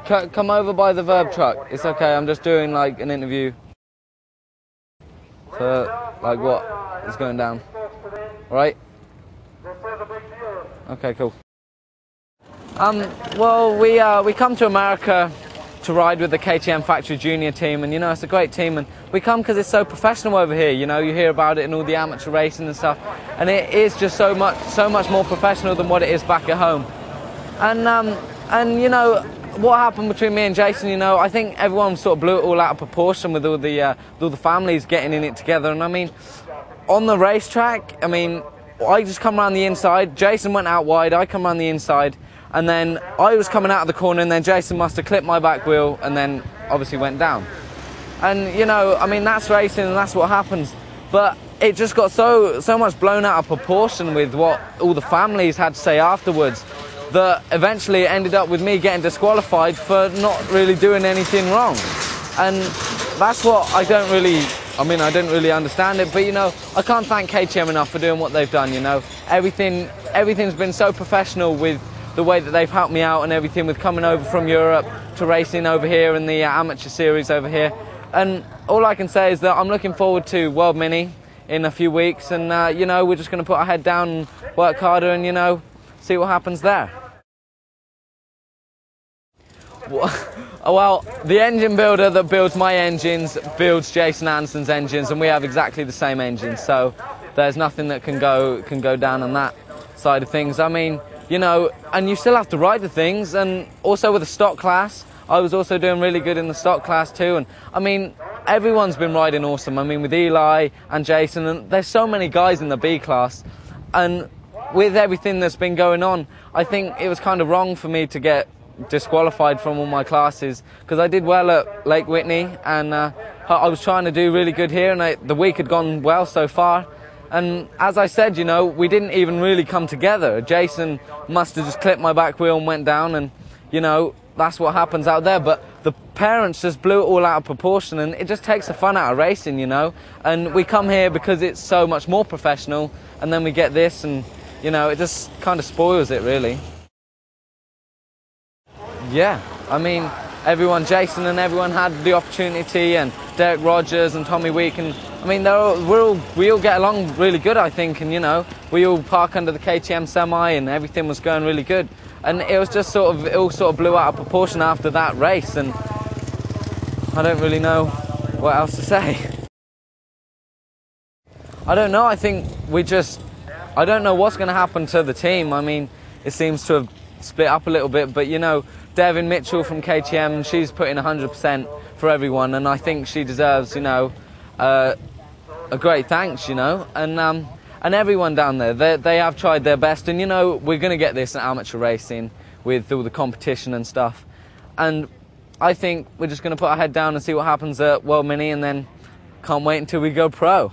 Come over by the Vurb truck. It's okay, I'm just doing like an interview for like what is going down. Alright? Okay, cool. Well, we come to America to ride with the KTM Factory Junior team, and you know, it's a great team, and we come because it's so professional over here. You know, you hear about it in all the amateur racing and stuff, and it is just so much more professional than what it is back at home. And you know, what happened between me and Jason, you know, I think everyone sort of blew it all out of proportion with all the families getting in it together. And I mean, on the racetrack, I mean, I just come around the inside, Jason went out wide, I come around the inside, and then I was coming out of the corner, and then Jason must have clipped my back wheel and then obviously went down. And you know, I mean, that's racing and that's what happens. But it just got so much blown out of proportion with what all the families had to say afterwards, that eventually it ended up with me getting disqualified for not really doing anything wrong. And that's what I don't really understand it, but you know, I can't thank KTM enough for doing what they've done, you know. Everything's been so professional with the way that they've helped me out and everything, with coming over from Europe to racing over here in the amateur series over here. And all I can say is that I'm looking forward to World Mini in a few weeks, and you know, we're just going to put our head down and work harder and, you know, see what happens there. Well, the engine builder that builds my engines builds Jason Anderson's engines, and we have exactly the same engines, so there's nothing that can go down on that side of things. I mean, you know, and you still have to ride the things, and also with the stock class, I was also doing really good in the stock class too. And I mean, everyone's been riding awesome. I mean, with Eli and Jason, and there's so many guys in the B class, and with everything that's been going on, I think it was kind of wrong for me to get disqualified from all my classes, because I did well at Lake Whitney, and I was trying to do really good here, and the week had gone well so far. And as I said, you know, we didn't even really come together. Jason must have just clipped my back wheel and went down, and you know, that's what happens out there. But the parents just blew it all out of proportion, and it just takes the fun out of racing, you know. And we come here because it's so much more professional, and then we get this, and you know, it just kind of spoils it, really. Yeah, I mean, Jason and everyone had the opportunity, and Derek Rogers and Tommy Week, and I mean, we all get along really good, I think, and you know, we all park under the KTM semi, and everything was going really good. And it was just it all sort of blew out of proportion after that race, and I don't really know what else to say. I don't know, I think I don't know what's going to happen to the team. I mean, it seems to have split up a little bit, but you know, Devin Mitchell from KTM, she's put in 100% for everyone, and I think she deserves, you know, a great thanks, you know. And everyone down there, they have tried their best, and you know, we're going to get this in amateur racing with all the competition and stuff. And I think we're just going to put our head down and see what happens at World Mini, and then can't wait until we go pro.